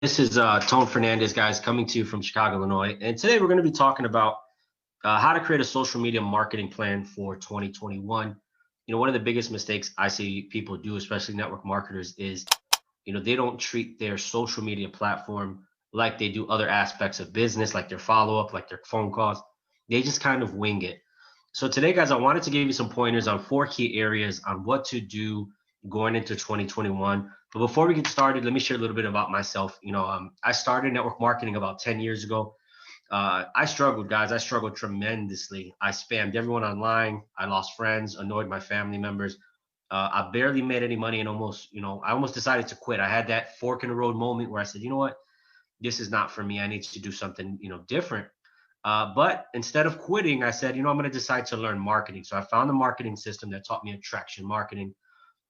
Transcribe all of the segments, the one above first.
This is Tone Fernandez, guys, coming to you from Chicago, Illinois. And today we're going to be talking about how to create a social media marketing plan for 2021. One of the biggest mistakes I see people do, especially network marketers, is they don't treat their social media platform like they do other aspects of business, like their follow-up, like their phone calls. They just kind of wing it. So today, guys, I wanted to give you some pointers on 4 key areas on what to do going into 2021. But before we get started, let me share a little bit about myself. I started network marketing about 10 years ago. I struggled, guys. I struggled tremendously. I spammed everyone online. I lost friends, annoyed my family members. I barely made any money and I almost decided to quit. I had that fork in the road moment where I said, you know what? This is not for me. I need to do something, different. But instead of quitting, I said, I'm going to decide to learn marketing. So I found a marketing system that taught me attraction marketing.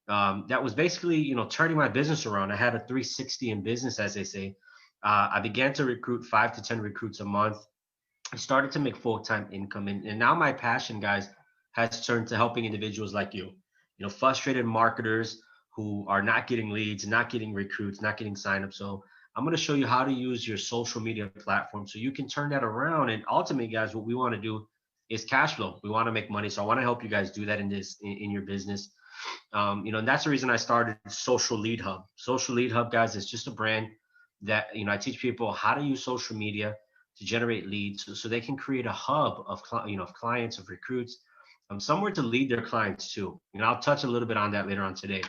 That was basically, turning my business around. I had a 360 in business, as they say. I began to recruit 5 to 10 recruits a month. I started to make full-time income. And now my passion, guys, has turned to helping individuals like you, frustrated marketers who are not getting leads, not getting recruits, not getting signups. So I'm going to show you how to use your social media platform so you can turn that around. And ultimately, guys, what we want to do is cash flow. We want to make money. So I want to help you guys do that in your business. And that's the reason I started Social Lead Hub. Social Lead Hub, guys, is just a brand that, I teach people how to use social media to generate leads so they can create a hub of, of clients, of recruits, somewhere to lead their clients to. I'll touch a little bit on that later on today.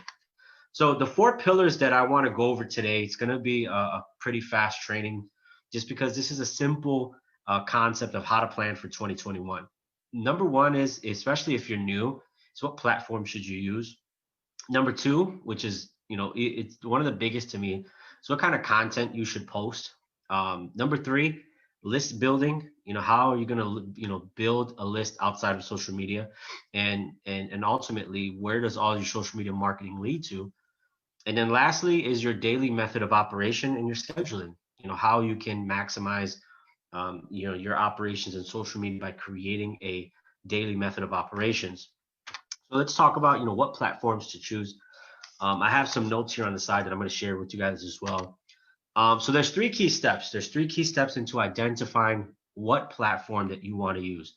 So the 4 pillars that I want to go over today, it's going to be a pretty fast training just because this is a simple concept of how to plan for 2021. Number one is, especially if you're new, so what platform should you use? Number two, which is, it's one of the biggest to me, so what kind of content you should post. Number three, list building. How are you going to, build a list outside of social media, and ultimately, where does all your social media marketing lead to? And then lastly is your daily method of operation and your scheduling. How you can maximize, your operations in social media by creating a daily method of operations. So let's talk about, what platforms to choose. I have some notes here on the side that I'm going to share with you guys as well. So there's 3 key steps. There's 3 key steps into identifying what platform that you want to use.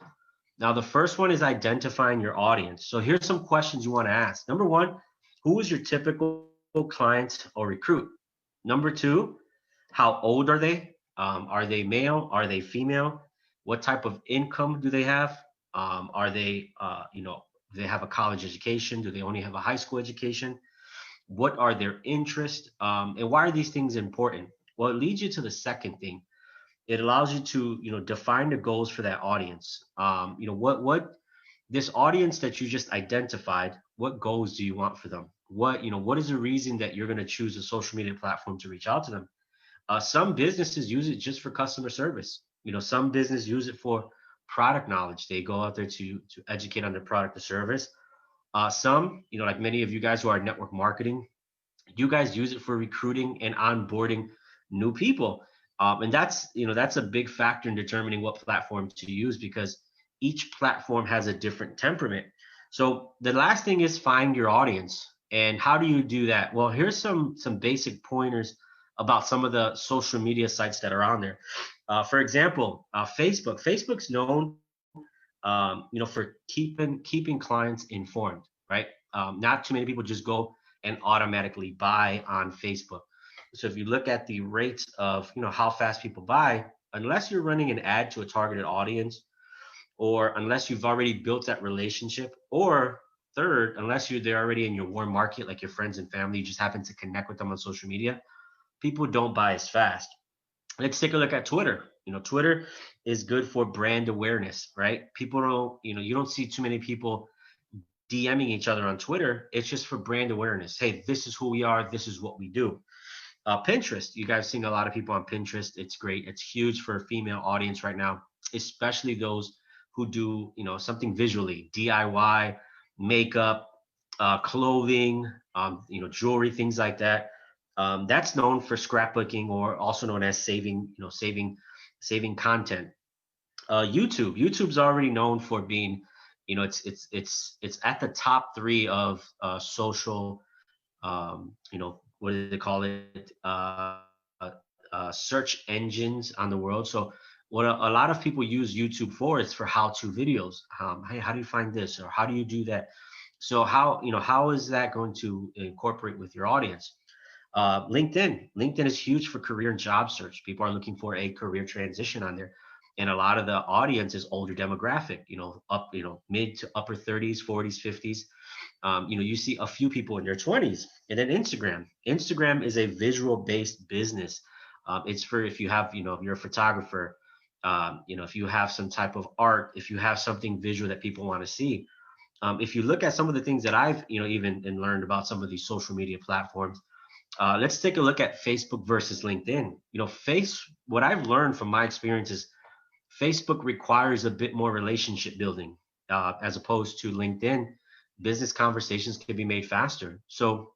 Now, the first one is identifying your audience. So here's some questions you want to ask. Number one, who is your typical client or recruit? Number two, how old are they? Are they male? Are they female? What type of income do they have? Are they, do they have a college education? Do they only have a high school education? What are their interests? And why are these things important? Well, it leads you to the second thing. It allows you to, define the goals for that audience. What this audience that you just identified, what goals do you want for them? What is the reason that you're going to choose a social media platform to reach out to them? Some businesses use it just for customer service. Some business use it for product knowledge. They go out there to educate on their product or service. Some, like many of you guys who are network marketing, you guys use it for recruiting and onboarding new people. And that's a big factor in determining what platform to use because each platform has a different temperament. So the last thing is find your audience. And how do you do that? Well, here's some basic pointers about some of the social media sites that are on there. For example, Facebook. Facebook's known, for keeping clients informed, right? Not too many people just go and automatically buy on Facebook. So if you look at the rates of, how fast people buy, unless you're running an ad to a targeted audience, or unless you've already built that relationship, or third, unless they're already in your warm market, like your friends and family, you just happen to connect with them on social media, people don't buy as fast. Let's take a look at Twitter. Twitter is good for brand awareness, right? People don't, you don't see too many people DMing each other on Twitter. It's just for brand awareness. Hey, this is who we are. This is what we do. Pinterest, you guys seen a lot of people on Pinterest. It's great. It's huge for a female audience right now, especially those who do, something visually, DIY, makeup, clothing, jewelry, things like that. That's known for scrapbooking, or also known as saving content. YouTube's already known for being, it's at the top 3 of social, what do they call it? search engines on the world. So what a lot of people use YouTube for is for how-to videos. Hey, how do you find this, or how do you do that? So how is that going to incorporate with your audience? LinkedIn is huge for career and job search. People are looking for a career transition on there, and a lot of the audience is older demographic, mid to upper 30s, 40s, 50s. You see a few people in their 20s. And then Instagram is a visual based business. It's for, if you have, if you're a photographer, if you have some type of art, if you have something visual that people want to see. If you look at some of the things that I've, even and learned about some of these social media platforms, let's take a look at Facebook versus LinkedIn. What I've learned from my experience is Facebook requires a bit more relationship building, as opposed to LinkedIn. Business conversations can be made faster. So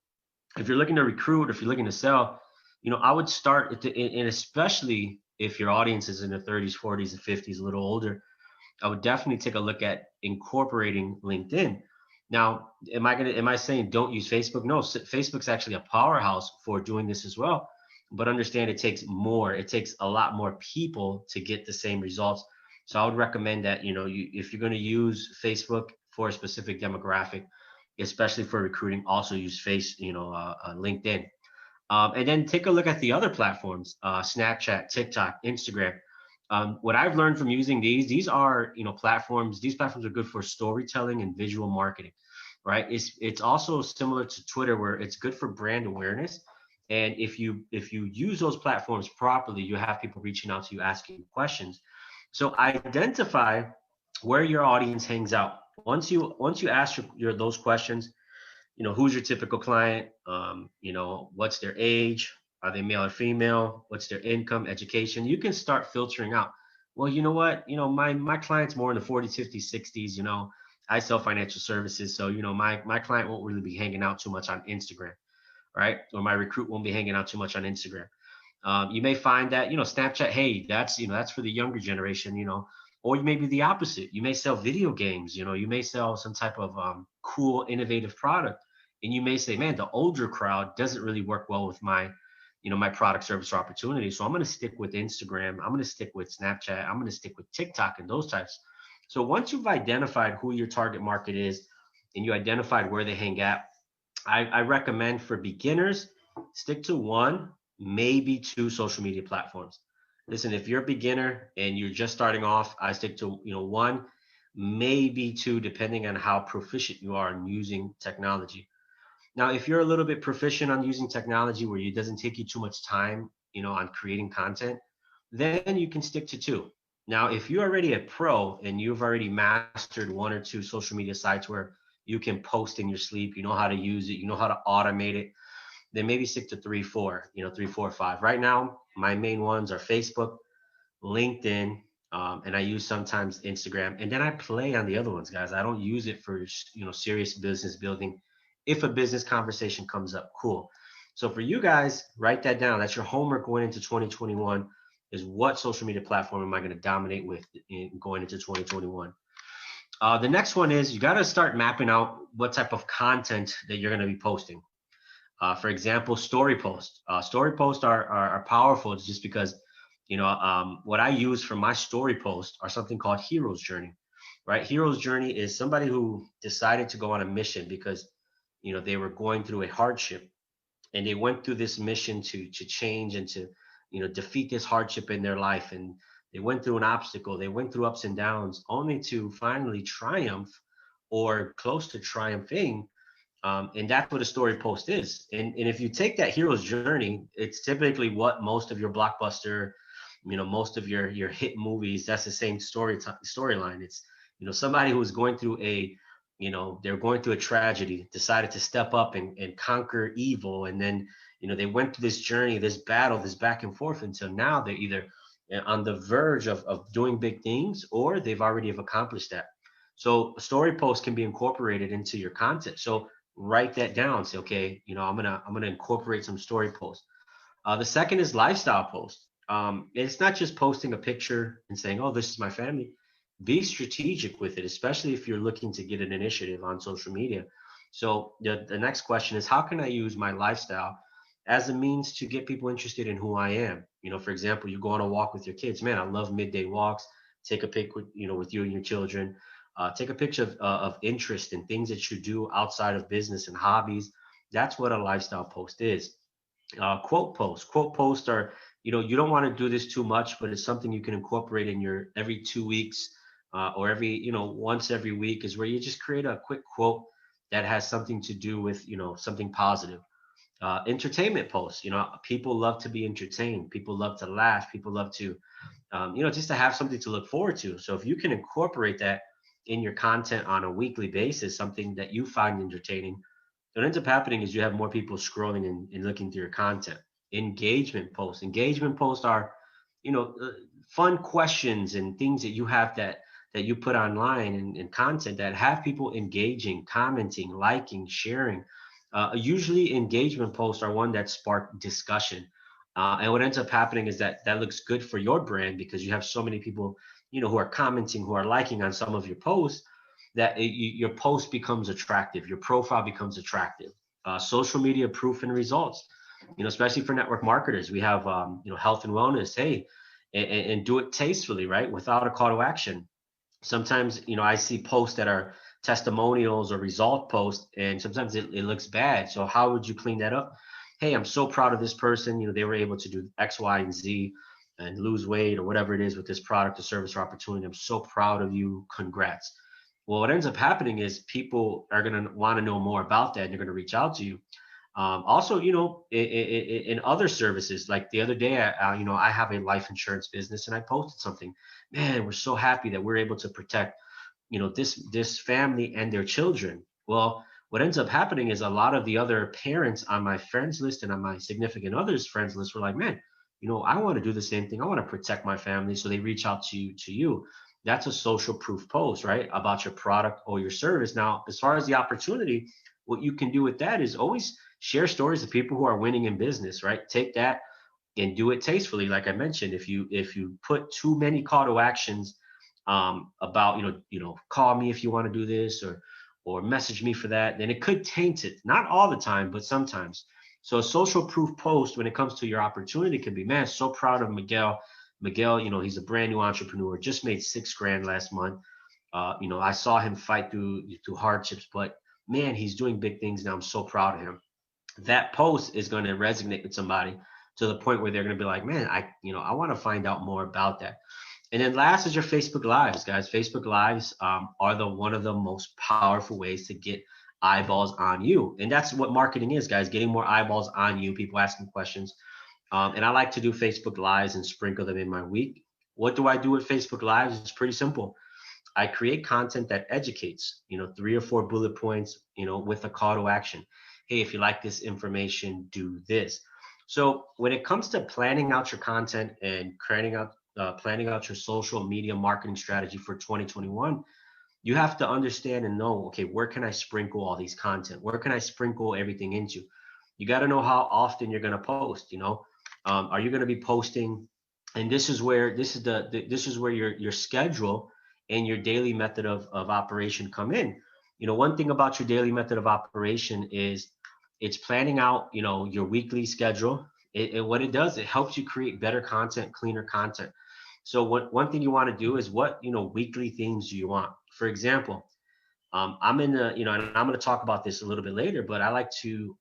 if you're looking to recruit, if you're looking to sell, I would start and especially if your audience is in the 30s, 40s, and 50s, a little older, I would definitely take a look at incorporating LinkedIn. Now, am I saying don't use Facebook? No, Facebook's actually a powerhouse for doing this as well. But understand it takes a lot more people to get the same results. So I would recommend that, if you're going to use Facebook for a specific demographic, especially for recruiting, also use LinkedIn. And then take a look at the other platforms, Snapchat, TikTok, Instagram. What I've learned from using these are, platforms. These platforms are good for storytelling and visual marketing, right? It's also similar to Twitter, where it's good for brand awareness. And if you use those platforms properly, you have people reaching out to you, asking questions. So identify where your audience hangs out. Once you ask those questions, who's your typical client? What's their age? Are they male or female? What's their income, education? You can start filtering out. Well, you know what? My client's more in the 40s, 50s, 60s. I sell financial services, so my client won't really be hanging out too much on Instagram, right? Or my recruit won't be hanging out too much on Instagram. You may find that Snapchat, hey, that's for the younger generation, or you may be the opposite. You may sell video games, you may sell some type of cool, innovative product, and you may say, man, the older crowd doesn't really work well with my my product, service, or opportunity. So I'm going to stick with Instagram. I'm going to stick with Snapchat. I'm going to stick with TikTok and those types. So once you've identified who your target market is and you identified where they hang out, I recommend for beginners, stick to one, maybe two social media platforms. Listen, if you're a beginner and you're just starting off, I stick to one, maybe two, depending on how proficient you are in using technology. Now, if you're a little bit proficient on using technology where it doesn't take you too much time, on creating content, then you can stick to two. Now, if you're already a pro and you've already mastered one or two social media sites where you can post in your sleep, you know how to use it, you know how to automate it, then maybe stick to 3, 4, 3, 4, 5. Right now, my main ones are Facebook, LinkedIn, and I use sometimes Instagram, and then I play on the other ones, guys. I don't use it for serious business building. If a business conversation comes up, cool. So for you guys, write that down. That's your homework going into 2021, is what social media platform am I going to dominate with going into 2021? The next one is you got to start mapping out what type of content that you're going to be posting. For example, story posts. Story posts are powerful. It's just because, what I use for my story post are something called hero's journey, right? Hero's journey is somebody who decided to go on a mission because, they were going through a hardship, and they went through this mission to change and to, defeat this hardship in their life. And they went through an obstacle. They went through ups and downs, only to finally triumph or close to triumphing. And that's what a story post is. And if you take that hero's journey, it's typically what most of your blockbuster, most of your hit movies, that's the same storyline. It's, somebody who was going through they're going through a tragedy, decided to step up and conquer evil. And then, they went through this journey, this battle, this back and forth until now they're either on the verge of doing big things, or they've already have accomplished that. So a story post can be incorporated into your content. So write that down. Say, okay, I'm gonna incorporate some story posts. The second is lifestyle posts. It's not just posting a picture and saying, oh, this is my family. Be strategic with it, especially if you're looking to get an initiative on social media. So the next question is, how can I use my lifestyle as a means to get people interested in who I am. For example, you go on a walk with your kids. Man, I love midday walks. Take a pic with, with you and your children. Take a picture of interest and things that you do outside of business and hobbies. That's what a lifestyle post is. Quote posts. Quote posts are, you don't want to do this too much, but it's something you can incorporate in your every 2 weeks or every, once every week, is where you just create a quick quote that has something to do with, something positive. Entertainment posts, people love to be entertained. People love to laugh. People love to, just to have something to look forward to. So if you can incorporate that in your content on a weekly basis, something that you find entertaining, what ends up happening is you have more people scrolling and looking through your content. Engagement posts. Engagement posts are, fun questions and things that you have that you put online and content that have people engaging, commenting, liking, sharing. Usually engagement posts are one that spark discussion. And what ends up happening is that looks good for your brand because you have so many people, who are commenting, who are liking on some of your posts, that your post becomes attractive, your profile becomes attractive. Social media proof and results, especially for network marketers. We have, health and wellness. Hey, and do it tastefully, right? Without a call to action. Sometimes, I see posts that are testimonials or result posts, and sometimes it looks bad. So how would you clean that up? Hey, I'm so proud of this person. They were able to do X, Y, and Z and lose weight or whatever it is with this product or service or opportunity. I'm so proud of you. Congrats. Well, what ends up happening is people are going to want to know more about that, and they're going to reach out to you. Also, in other services, like the other day, I have a life insurance business, and I posted something. Man, we're so happy that we're able to protect, this family and their children. Well, what ends up happening is a lot of the other parents on my friends list and on my significant others friends list were like, man, I want to do the same thing. I want to protect my family. So they reach out to you. That's a social proof post, right? About your product or your service. Now, as far as the opportunity, what you can do with that is always share stories of people who are winning in business, right? Take that and do it tastefully. Like I mentioned, if you put too many call to actions about, call me if you want to do this or message me for that, then it could taint it. Not all the time, but sometimes. So a social proof post when it comes to your opportunity can be, man, so proud of Miguel. Miguel, he's a brand new entrepreneur, just made $6,000 last month. I saw him fight through hardships, but man, he's doing big things now. I'm so proud of him. That post is going to resonate with somebody to the point where they're going to be like, man, I want to find out more about that. And then last is your Facebook Lives, guys. Facebook Lives are one of the most powerful ways to get eyeballs on you. And that's what marketing is, guys, getting more eyeballs on you, people asking questions. And I like to do Facebook Lives and sprinkle them in my week. What do I do with Facebook Lives? It's pretty simple. I create content that educates, 3 or 4 bullet points, with a call to action. Hey, if you like this information, do this. So when it comes to planning out your content and planning out your social media marketing strategy for 2021, you have to understand and know, okay, where can I sprinkle all these content? Where can I sprinkle everything into? You got to know how often you're going to post. Are you going to be posting? And this is where your schedule and your daily method of operation come in. One thing about your daily method of operation is it's planning out, your weekly schedule. What it does, it helps you create better content, cleaner content. So one thing you want to do is what, weekly themes do you want? For example, I'm in the, and I'm going to talk about this a little bit later, but I like to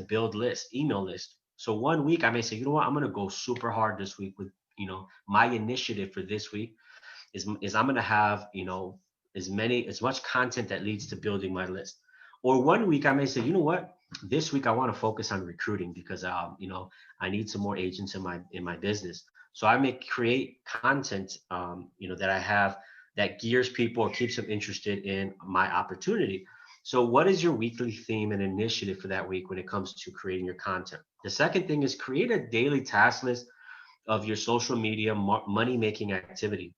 build lists, email lists. So one week I may say, I'm going to go super hard this week with, my initiative for this week is I'm going to have, as much content that leads to building my list. Or one week I may say, this week I want to focus on recruiting because, I need some more agents in my business. So I may create content, that I have that gears people or keeps them interested in my opportunity. So what is your weekly theme and initiative for that week when it comes to creating your content? The second thing is create a daily task list of your social media money-making activity.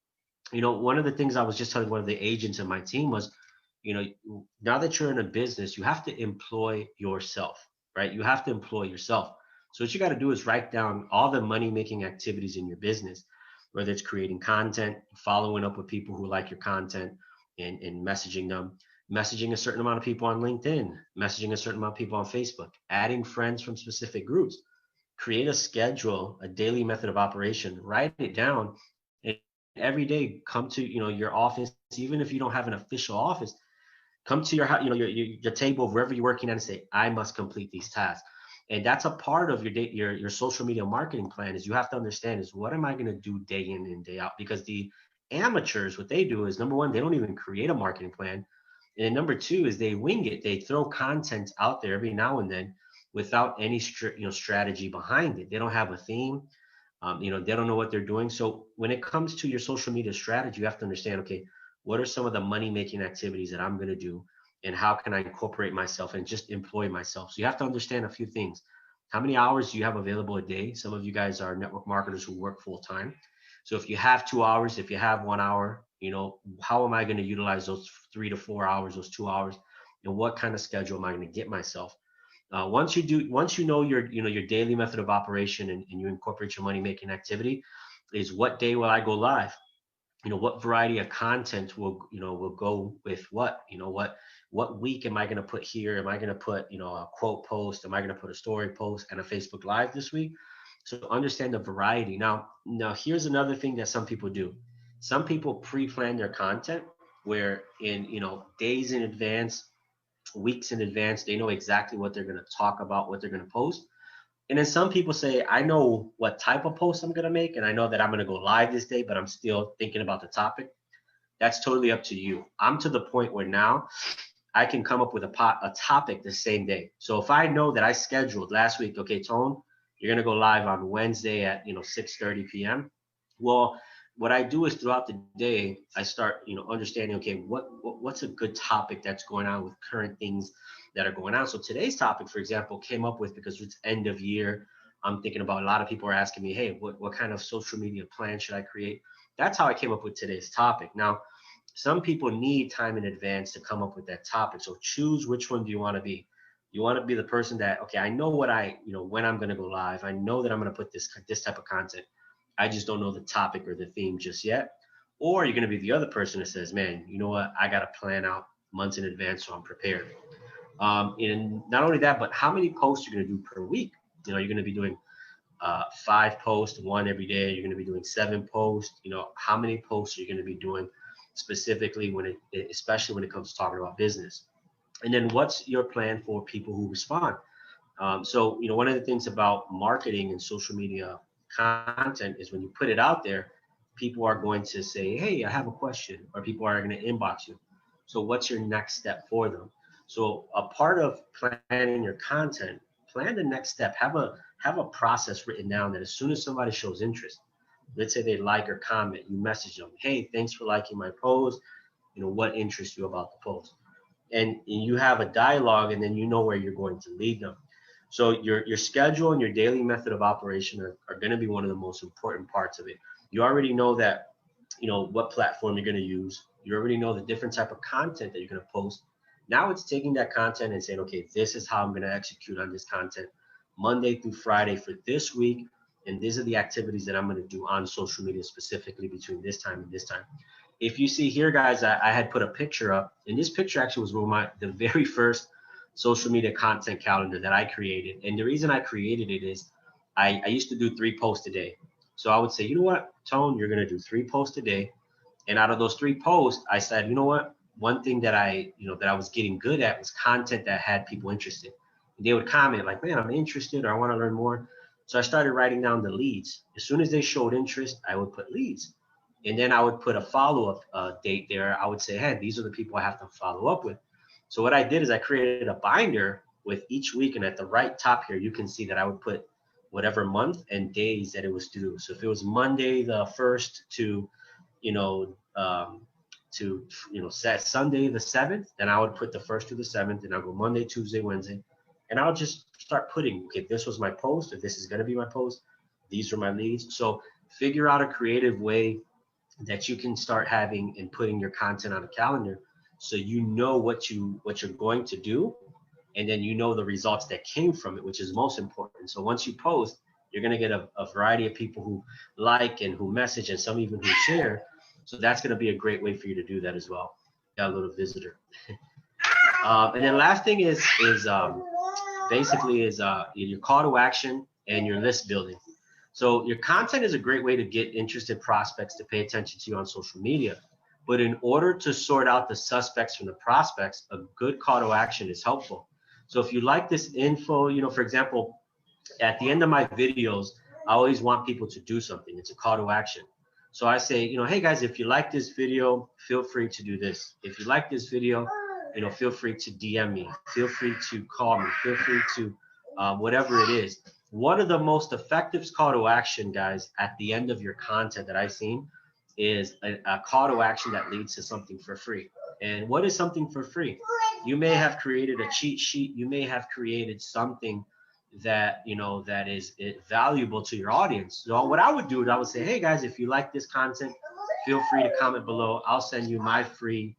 One of the things I was just telling one of the agents in my team was, now that you're in a business, you have to employ yourself, right? You have to employ yourself. So what you got to do is write down all the money-making activities in your business, whether it's creating content, following up with people who like your content and messaging them, messaging a certain amount of people on LinkedIn, messaging a certain amount of people on Facebook, adding friends from specific groups. create a schedule, a daily method of operation, write it down, and every day come to your office, even if you don't have an official office, come to your table wherever you're working at and say, I must complete these tasks. And that's a part of your social media marketing plan. Is you have to understand is, what am I going to do day in and day out? Because the amateurs, what they do is, number one, they don't even create a marketing plan, and then number two is they wing it. They throw content out there every now and then without any strategy behind it. They don't have a theme. They don't know what they're doing. So when it comes to your social media strategy, you have to understand, okay, what are some of the money making activities that I'm going to do, and how can I incorporate myself and just employ myself? So you have to understand a few things. How many hours do you have available a day? Some of you guys are network marketers who work full time. So if you have 2 hours, if you have 1 hour, how am I going to utilize those 3 to 4 hours, those 2 hours, and what kind of schedule am I going to get myself? Once you know your daily method of operation, and you incorporate your money making activity, is what day will I go live? What variety of content will go with what? What week am I going to put here? Am I going to put a quote post? Am I going to put a story post and a Facebook Live this week? So understand the variety. Now here's another thing that some people do. Some people pre-plan their content, where in days in advance, weeks in advance, they know exactly what they're going to talk about, what they're going to post. And then some people say, I know what type of post I'm going to make, and I know that I'm going to go live this day, but I'm still thinking about the topic. That's totally up to you. I'm to the point where now I can come up with a topic the same day. So if I know that I scheduled last week, okay, Tone, you're going to go live on Wednesday at 6:30 p.m. Well, what I do is throughout the day, I start understanding, okay, what's a good topic that's going on with current things that are going on. So today's topic, for example, came up with because it's end of year. I'm thinking about, a lot of people are asking me, hey, what kind of social media plan should I create? That's how I came up with today's topic. Now, some people need time in advance to come up with that topic. So choose which one do you want to be. You want to be the person that, okay, I know what when I'm going to go live. I know that I'm going to put this type of content. I just don't know the topic or the theme just yet. Or you're going to be the other person that says, man, you know what? I got to plan out months in advance so I'm prepared. And not only that, but how many posts you're going to do per week. You're going to be doing 5 posts, 1 every day. You're going to be doing 7 posts. How many posts are you going to be doing specifically especially when it comes to talking about business? And then what's your plan for people who respond? So one of the things about marketing and social media content is, when you put it out there, people are going to say, hey, I have a question, or people are going to inbox you. So what's your next step for them? So a part of planning your content, plan the next step. Have a process written down that as soon as somebody shows interest, let's say they like or comment, you message them, hey, thanks for liking my post. What interests you about the post? And you have a dialogue, and then you know where you're going to lead them. So your schedule and your daily method of operation are going to be one of the most important parts of it. You already know that, what platform you're going to use. You already know the different type of content that you're going to post. Now it's taking that content and saying, okay, this is how I'm going to execute on this content Monday through Friday for this week. And these are the activities that I'm going to do on social media specifically between this time and this time. If you see here, guys, I had put a picture up, and this picture actually was the very first social media content calendar that I created. And the reason I created it is I used to do 3 posts a day. So I would say, you know what, Tone, you're going to do 3 posts a day. And out of those 3 posts, I said, you know what, one thing that I was getting good at was content that had people interested. And they would comment like, man, I'm interested, or I want to learn more. So I started writing down the leads. As soon as they showed interest, I would put leads. And then I would put a follow-up date there. I would say, hey, these are the people I have to follow up with. So what I did is I created a binder with each week. And at the right top here, you can see that I would put whatever month and days that it was due. So if it was Monday the 1st to, Sunday the 7th, then I would put the 1st to the 7th, and I'll go Monday, Tuesday, Wednesday. And I'll just start putting, okay, this was my post, or this is going to be my post. These are my leads. So figure out a creative way that you can start having and putting your content on a calendar, so you know what you're going to do, and then you know the results that came from it, which is most important. So once you post, you're going to get a variety of people who like and who message, and some even who share. So that's going to be a great way for you to do that as well. Got a little visitor. And then last thing is basically your call to action and your list building. So your content is a great way to get interested prospects to pay attention to you on social media. But in order to sort out the suspects from the prospects, a good call to action is helpful. So if you like this info, for example, at the end of my videos, I always want people to do something. It's a call to action. So I say, hey guys, if you like this video, feel free to do this. If you like this video, feel free to DM me, feel free to call me, feel free to whatever it is. One of the most effective call to action, guys, at the end of your content that I've seen is a call to action that leads to something for free. And what is something for free? You may have created a cheat sheet. You may have created something that that is valuable to your audience. So what I would do is I would say, hey guys, if you like this content, feel free to comment below. I'll send you my free,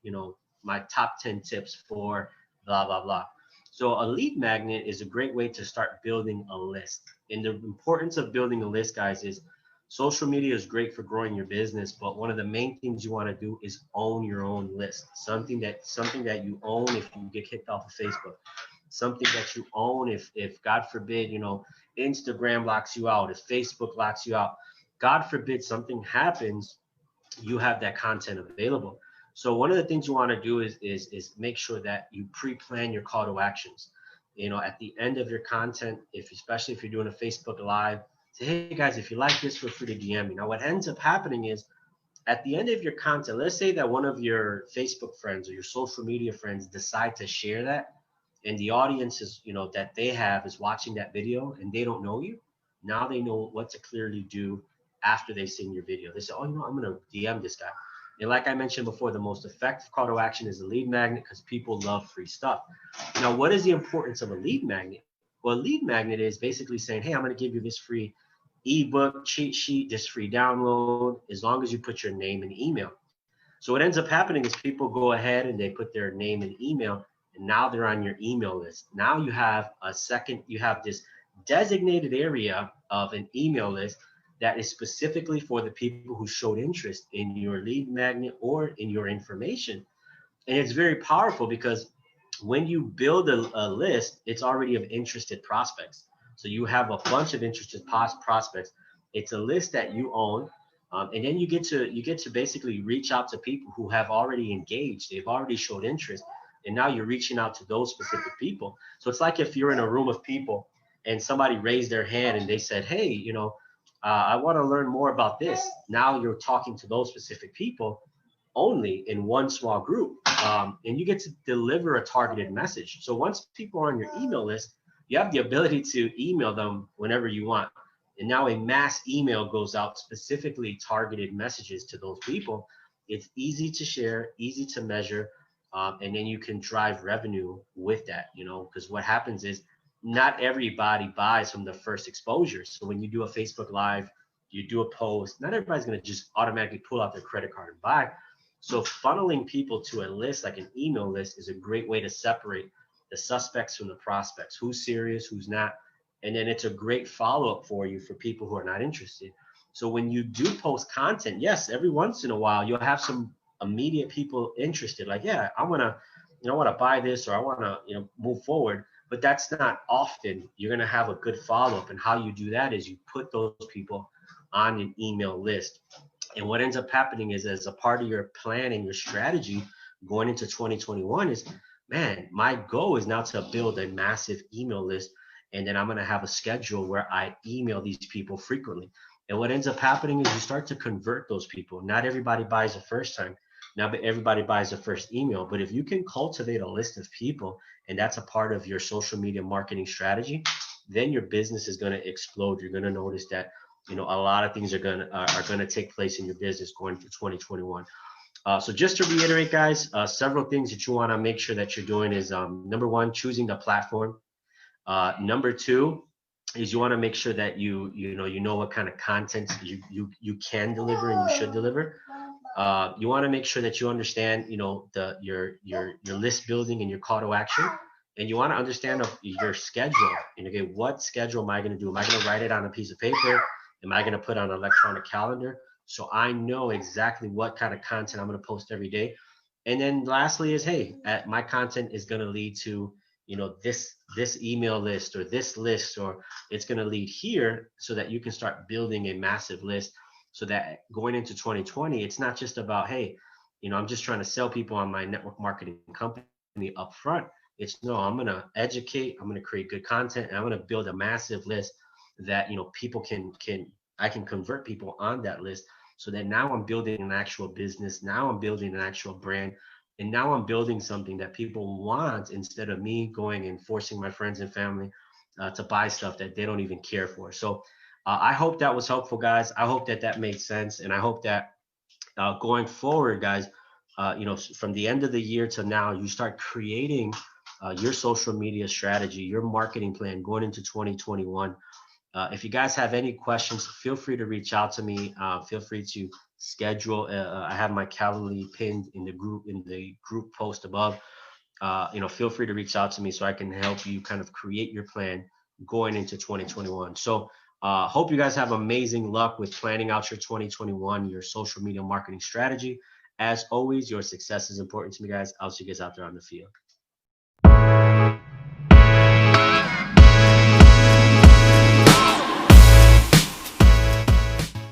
my top 10 tips for blah blah blah. So a lead magnet is a great way to start building a list. And the importance of building a list, guys, is social media is great for growing your business, but one of the main things you want to do is own your own list. Something that you own if you get kicked off of Facebook. Something that you own if God forbid, Instagram locks you out, if Facebook locks you out, God forbid something happens, you have that content available. So one of the things you want to do is make sure that you pre-plan your call to actions. At the end of your content, especially if you're doing a Facebook Live, say, hey guys, if you like this, feel free to DM me. Now what ends up happening is at the end of your content, let's say that one of your Facebook friends or your social media friends decide to share that, and the audience is, that they have is watching that video and they don't know you. Now they know what to clearly do after they've seen your video. They say, oh, I'm going to DM this guy. And like I mentioned before, the most effective call to action is a lead magnet because people love free stuff. Now, what is the importance of a lead magnet? Well, a lead magnet is basically saying, hey, I'm going to give you this free ebook, cheat sheet, this free download, as long as you put your name and email. So what ends up happening is people go ahead and they put their name and email, and now they're on your email list. Now you have you have this designated area of an email list that is specifically for the people who showed interest in your lead magnet or in your information. And it's very powerful because when you build a list, it's already of interested prospects. So you have a bunch of interested prospects. It's a list that you own. And then you get to basically reach out to people who have already engaged. They've already showed interest. And now you're reaching out to those specific people. So it's like if you're in a room of people and somebody raised their hand and they said, hey, I want to learn more about this. Now you're talking to those specific people only in one small group. And you get to deliver a targeted message. So once people are on your email list, you have the ability to email them whenever you want. And now a mass email goes out, specifically targeted messages to those people. It's easy to share, easy to measure. And then you can drive revenue with that, because what happens is not everybody buys from the first exposure. So when you do a Facebook Live, you do a post, not everybody's going to just automatically pull out their credit card and buy. So funneling people to a list, like an email list, is a great way to separate the suspects from the prospects, who's serious, who's not. And then it's a great follow-up for you for people who are not interested. So when you do post content, yes, every once in a while, you'll have some immediate people interested, like, yeah, I want to buy this, or I want to, move forward. But that's not often. You're going to have a good follow-up. And how you do that is you put those people on an email list. And what ends up happening is, as a part of your planning, your strategy going into 2021 is, man, my goal is now to build a massive email list. And then I'm going to have a schedule where I email these people frequently. And what ends up happening is you start to convert those people. Not everybody buys the first time. Not everybody buys the first email. But if you can cultivate a list of people, and that's a part of your social media marketing strategy, then your business is going to explode. You're going to notice that, a lot of things are going to take place in your business going through 2021. So just to reiterate, guys, several things that you want to make sure that you're doing is, number one, choosing the platform. Number two is you want to make sure that you know what kind of content you can deliver and you should deliver. You want to make sure that you understand, your list building and your call to action, and you want to understand your schedule. And okay, what schedule am I going to do? Am I going to write it on a piece of paper? Am I going to put on an electronic calendar? So I know exactly what kind of content I'm going to post every day. And then lastly is, hey, my content is going to lead to, this email list or this list, or it's going to lead here, so that you can start building a massive list, so that going into 2020, it's not just about, hey, I'm just trying to sell people on my network marketing company up front. It's no, I'm going to educate, I'm going to create good content, and I'm going to build a massive list that people I can convert people on that list, so that now I'm building an actual business, now I'm building an actual brand, and now I'm building something that people want, instead of me going and forcing my friends and family to buy stuff that they don't even care for. So I hope that was helpful, guys. I hope that made sense, and I hope that going forward, guys, from the end of the year to now, you start creating your social media strategy, your marketing plan going into 2021. If you guys have any questions, feel free to reach out to me. Feel free to schedule. I have my Calendly pinned in the group post above. Feel free to reach out to me, so I can help you kind of create your plan going into 2021. So hope you guys have amazing luck with planning out your 2021, your social media marketing strategy. As always, your success is important to me, guys. I'll see you guys out there on the field.